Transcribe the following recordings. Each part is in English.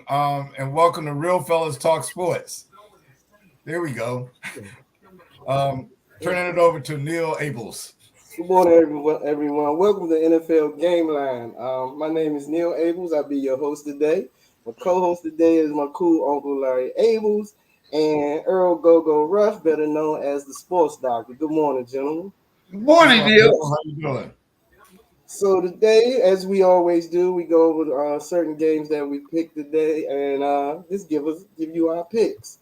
and welcome to Real Fellas Talk Sports. There we go. Turning it over to Neal Ables. Good morning, everyone. Welcome to NFL Gameline. My name is Neal Ables. I'll be your host today. My co-host today is my cool uncle Larry Ables and Earl Go-Go Rush, better known as the Sports Doctor. Good morning, gentlemen. Good morning, Neil. How you doing? So today, as we always do, we go over certain games that we picked today, and just give you our picks.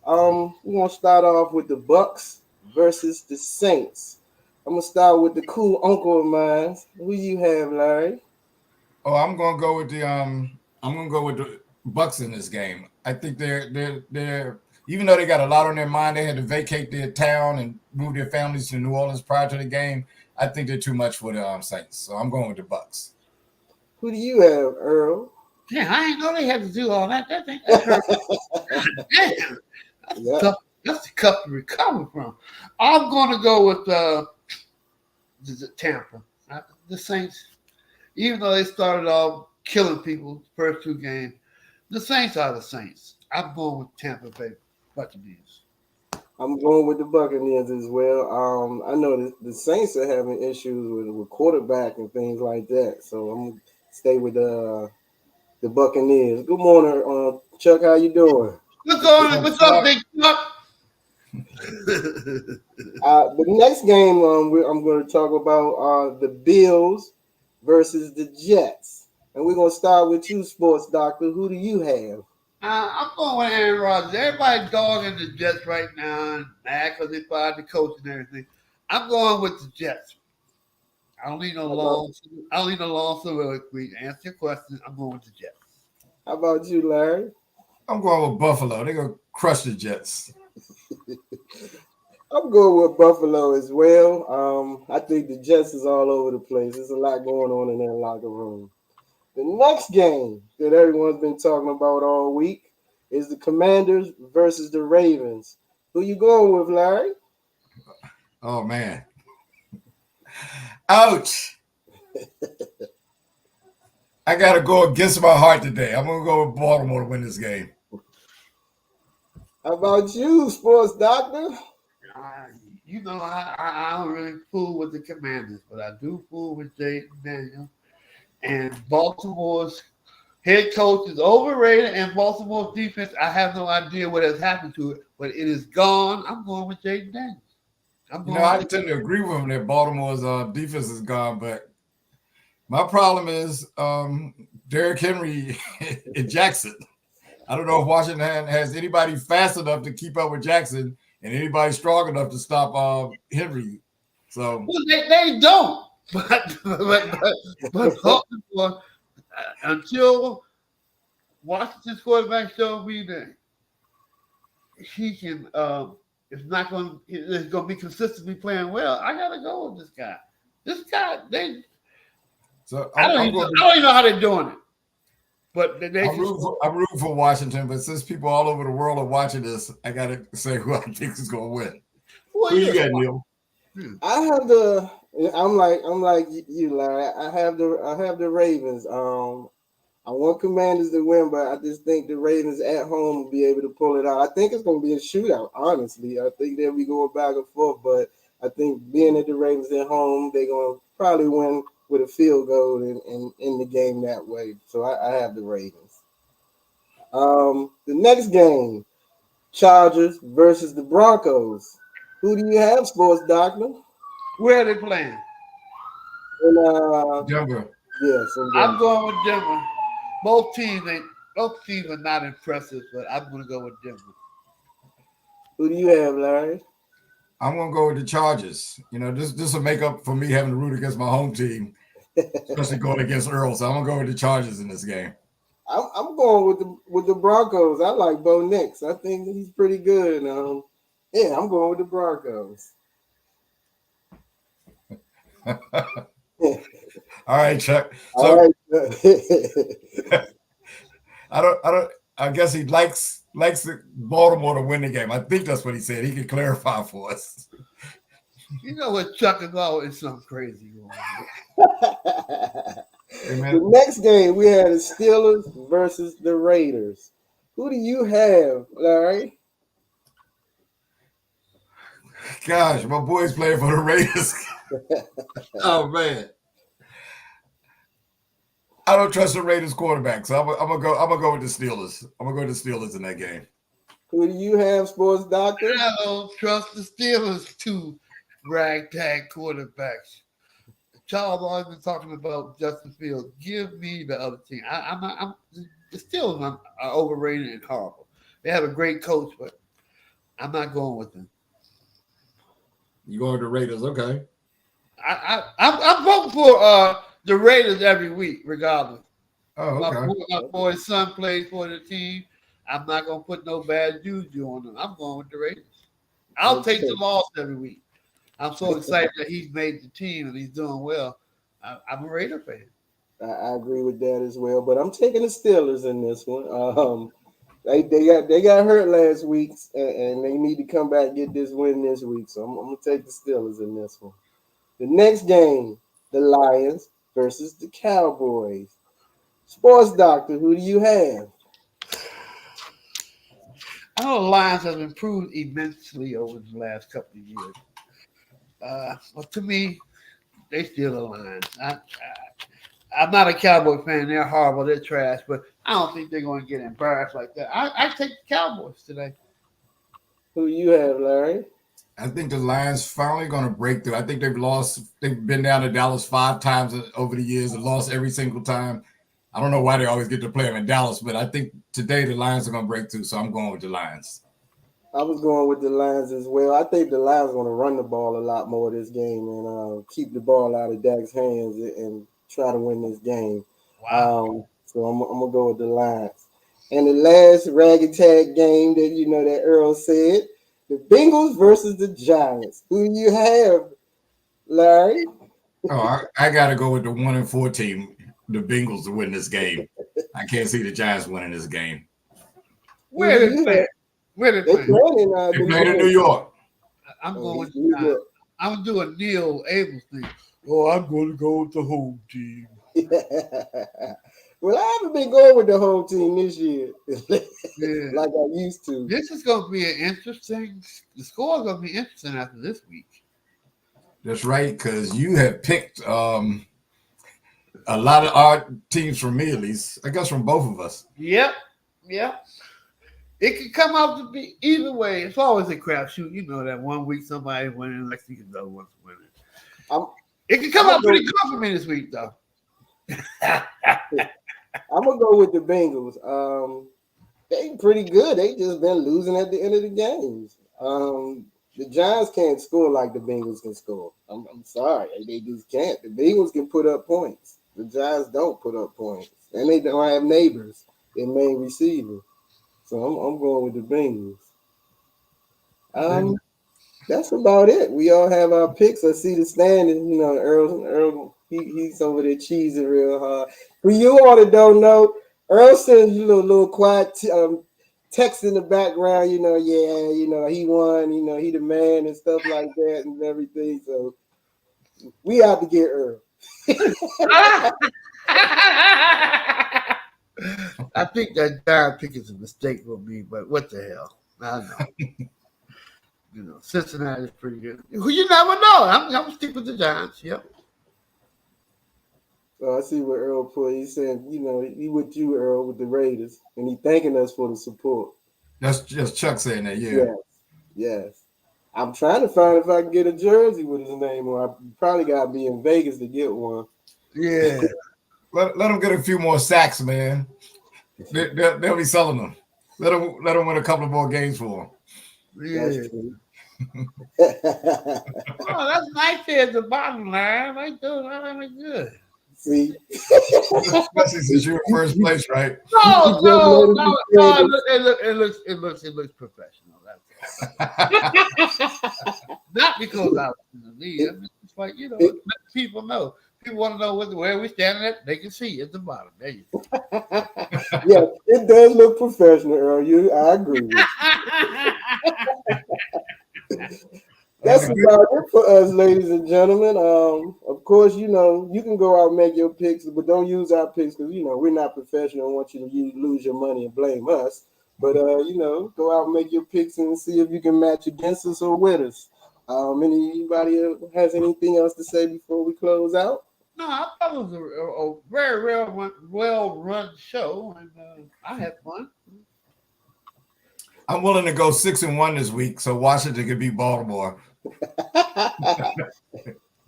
We're gonna start off with the Bucks versus the Saints. I'm gonna start with the cool uncle of mine. Who you have, Larry? Oh, I'm gonna go with the Bucks in this game. I think they're even though they got a lot on their mind, they had to vacate their town and move their families to New Orleans prior to the game. I think they're too much for the Saints, so I'm going with the Bucks. Who do you have, Earl? Yeah, I didn't know they had to do all that. That hurt. Damn. That's tough to recover from. I'm going to go with Tampa. The Saints, even though they started off killing people first two games, the Saints are the Saints. I'm going with Tampa Bay Buccaneers. I'm going with the Buccaneers as well. I know the Saints are having issues with quarterback and things like that, so I'm gonna stay with the Buccaneers. Good morning, Chuck. How you doing? What's up, Big Chuck? The next game I'm going to talk about the Bills versus the Jets, and we're going to start with you, Sports Doctor. Who do you have? I'm going with Aaron Rodgers. Everybody dogging the Jets right now and mad because they fired the coach and everything. I'm going with the Jets. I don't need no long soliloquy. To answer your question, I'm going with the Jets. How about you, Larry? I'm going with Buffalo. They're gonna crush the Jets. I'm going with Buffalo as well. I think the Jets is all over the place. There's a lot going on in their locker room. The next game that everyone's been talking about all week is the Commanders versus the Ravens. Who you going with, Larry? Oh man. Ouch. I gotta go against my heart today. I'm gonna go with Baltimore to win this game. How about you, Sports Doctor? I don't really fool with the Commanders, but I do fool with Jay Daniel. And Baltimore's head coach is overrated, and Baltimore's defense, I have no idea what has happened to it, but it is gone. I'm going with Jay Daniels. I tend to agree with him that Baltimore's defense is gone, but my problem is Derrick Henry and Jackson. I don't know if Washington has anybody fast enough to keep up with Jackson and anybody strong enough to stop Henry. So they don't. But until Washington's quarterback shows me that he can, it's going to be consistently playing well, I got to go with this guy. I don't even know how they're doing it. But I'm rooting for Washington, but since people all over the world are watching this, I got to say who I think is going to win. Who you got, Neil? I'm like you, Larry. I have the Ravens. I want Commanders to win, but I just think the Ravens at home will be able to pull it out. I think it's going to be a shootout. Honestly, I think they'll be going back and forth, but I think being at the Ravens at home, they're going to probably win with a field goal in the game that way. So I have the Ravens. The next game, Chargers versus the Broncos. Who do you have, Sports Doctor? Where are they playing? In Denver. Yes, I'm going with Denver. Both teams are not impressive, but I'm going to go with Denver. Who do you have, Larry? I'm going to go with the Chargers. This will make up for me having to root against my home team, especially going against Earl. So I'm going to go with the Chargers in this game. I'm going with the Broncos. I like Bo Nix. I think he's pretty good. I'm going with the Broncos. All right, Chuck. So I guess he likes Baltimore to win the game. I think that's what he said. He can clarify for us. You know what, Chuck is always something crazy going on. The next game we had the Steelers versus the Raiders. Who do you have, Larry? Gosh, my boy's playing for the Raiders. Oh man, I don't trust the Raiders quarterback, so I'm gonna go with the Steelers. I'm gonna go with the Steelers in that game. Who do you have, Sports Doctor? I don't trust the Steelers two ragtag quarterbacks. Charles always been talking about Justin Fields. Give me the other team. The Steelers are overrated and horrible. They have a great coach, but I'm not going with them. You going with the Raiders? Okay. I'm voting for the Raiders every week, regardless. Oh, okay. My boy's son plays for the team. I'm not gonna put no bad juju on them. I'm going with the Raiders. I'll take the loss every week. I'm so excited that he's made the team and he's doing well. I'm a Raider fan. I agree with that as well, but I'm taking the Steelers in this one. They got hurt last week, and they need to come back and get this win this week. So I'm gonna take the Steelers in this one. The next game, the Lions versus the Cowboys. Sports Doctor, who do you have? I know the Lions have improved immensely over the last couple of years. But to me, they still the Lions. I'm not a Cowboy fan. They're horrible. They're trash. But I don't think they're going to get embarrassed like that. I take the Cowboys today. Who you have, Larry? I think the Lions finally going to break through. I think they've been down to Dallas 5 times over the years and lost every single time. I don't know why they always get to play them in Dallas, but I think today the Lions are going to break through, so I'm going with the Lions. I was going with the Lions as well. I think the Lions are going to run the ball a lot more this game and keep the ball out of Dak's hands and try to win this game. Wow. So I'm going to go with the Lions. And the last raggy tag game that Earl said, the Bengals versus the Giants. Who do you have, Larry? Oh, I got to go with the 1-4 team, the Bengals, to win this game. I can't see the Giants winning this game. Where did they play? They're playing in New York. I'm going with the Giants. I'm doing Neal Ables thing. Oh, I'm going to go with the home team. Well, I haven't been going with the home team this year like I used to. This is going to be an interesting. The score is going to be interesting after this week. That's right, because you have picked a lot of our teams from me, at least. I guess from both of us. Yep. It could come out to be either way. It's always a crapshoot. You know that one week somebody's winning, next week another one's winning. It could come out pretty good for me this week, though. I'm gonna go with the Bengals. They pretty good. They just been losing at the end of the games. The Giants can't score like the Bengals can score. I'm sorry, they just can't. The Bengals can put up points. The Giants don't put up points, and they don't have neighbors in main receiver. So I'm going with the Bengals. That's about it. We all have our picks. I see the standing. Earl, he's over there cheesing real hard. For you all that don't know, Earl sends you a little quiet text in the background. He won. He the man and stuff like that and everything. So we out to get Earl. I think that Giant pick is a mistake for me, but what the hell? I know. Cincinnati is pretty good. You never know. I'm going to stick with the Giants. Yep. So I see what Earl put. He's saying, he with you, Earl, with the Raiders, and he thanking us for the support. That's just Chuck saying that, yeah. Yes. I'm trying to find if I can get a jersey with his name on. I probably got to be in Vegas to get one. Yeah. Let them get a few more sacks, man. They'll be selling them. Let them win a couple of more games for them. Yeah. That's true. Oh, that's nice there at the bottom line. Right there, that's good. See? Especially since you're in first place, right? No. It looks professional. Not because I was in the league. It's like, let people know. People want to know where we're standing at. They can see at the bottom. There you go. Yeah, it does look professional, Earl. I agree with you. That's about it for us, ladies and gentlemen. Of course, you know, you can go out and make your picks, but don't use our picks because, you know, we're not professional and want you to lose your money and blame us. But, you know, go out and make your picks and see if you can match against us or with us. Anybody has anything else to say before we close out? No, I thought it was a very well run show, and I had fun. I'm willing to go 6-1 this week, so Washington could beat Baltimore. But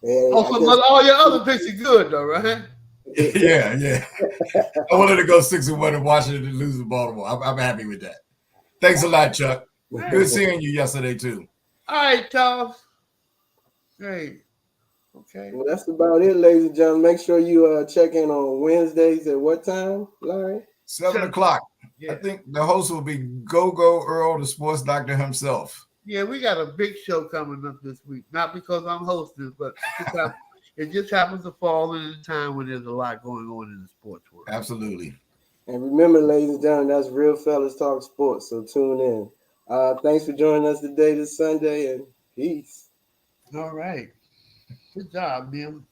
all your other picks are good, though, right? Yeah. I'm willing to go 6-1 and Washington to lose to Baltimore. I'm happy with that. Thanks a lot, Chuck. Good seeing you yesterday too. All right, Charles. Great. Okay. Well, that's about it, ladies and gentlemen. Make sure you check in on Wednesdays at what time, Larry? 7 o'clock. Yeah. I think the host will be Go Earl, the sports doctor himself. Yeah, we got a big show coming up this week. Not because I'm hosting, but it just happens to fall in a time when there's a lot going on in the sports world. Absolutely. And remember, ladies and gentlemen, that's Real Fellas Talk Sports, so tune in. Thanks for joining us today, this Sunday, and peace. All right. Good job, Neal.